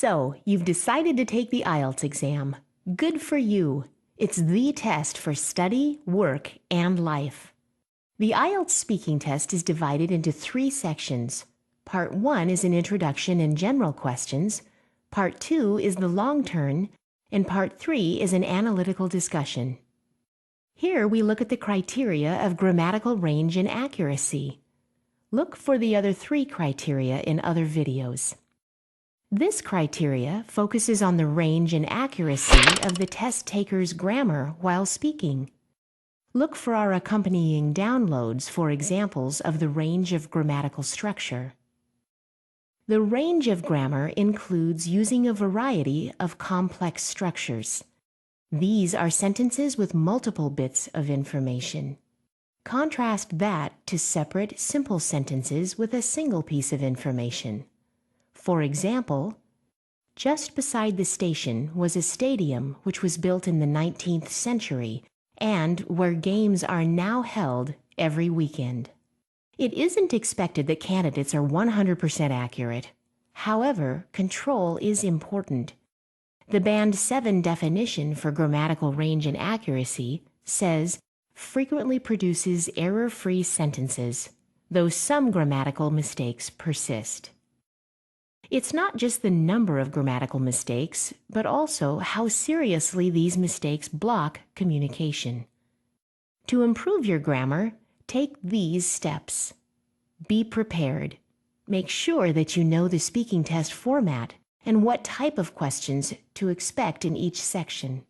So, you've decided to take the IELTS exam. Good for you. It's the test for study, work, and life. The IELTS speaking test is divided into 3 sections. Part 1 is an introduction and general questions. Part 2 is the long turn, and Part 3 is an analytical discussion. Here we look at the criteria of grammatical range and accuracy. Look for the other 3 criteria in other videos. This criteria focuses on the range and accuracy of the test taker's grammar while speaking. Look for our accompanying downloads for examples of the range of grammatical structure. The range of grammar includes using a variety of complex structures. These are sentences with multiple bits of information. Contrast that to separate, simple sentences with a single piece of information. For example, just beside the station was a stadium which was built in the 19th century and where games are now held every weekend. It isn't expected that candidates are 100% accurate. However, control is important. The Band 7 definition for grammatical range and accuracy says, frequently produces error-free sentences, though some grammatical mistakes persist. It's not just the number of grammatical mistakes, but also how seriously these mistakes block communication. To improve your grammar, take these steps. Be prepared. Make sure that you know the speaking test format and what type of questions to expect in each section.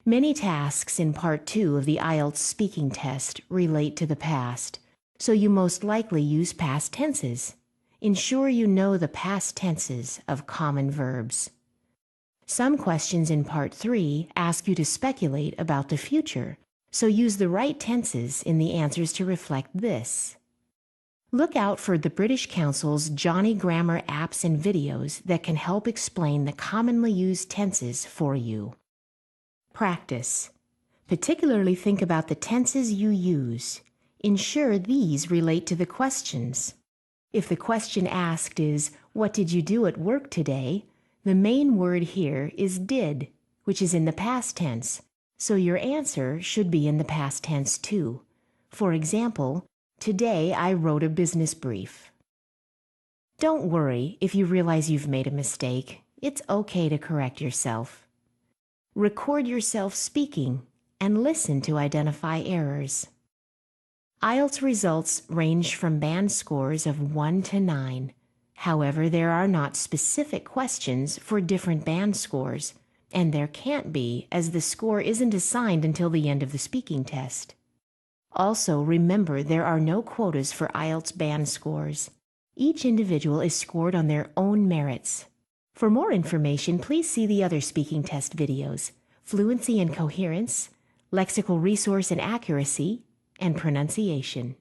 Many tasks in Part 2 of the IELTS speaking test relate to the past, so you most likely use past tenses. Ensure you know the past tenses of common verbs. Some questions in Part 3 ask you to speculate about the future, so use the right tenses in the answers to reflect this. Look out for the British Council's Johnny Grammar apps and videos that can help explain the commonly used tenses for you. Practice. Particularly think about the tenses you use. Ensure these relate to the questions. If the question asked is, "What did you do at work today?" the main word here is did, which is in the past tense, so your answer should be in the past tense too. For example, today I wrote a business brief. Don't worry if you realize you've made a mistake. It's okay to correct yourself. Record yourself speaking and listen to identify errors. IELTS results range from band scores of 1 to 9. However, there are not specific questions for different band scores, and there can't be, as the score isn't assigned until the end of the speaking test. Also, remember there are no quotas for IELTS band scores. Each individual is scored on their own merits. For more information, please see the other speaking test videos: Fluency and Coherence, Lexical Resource and Accuracy, and Pronunciation.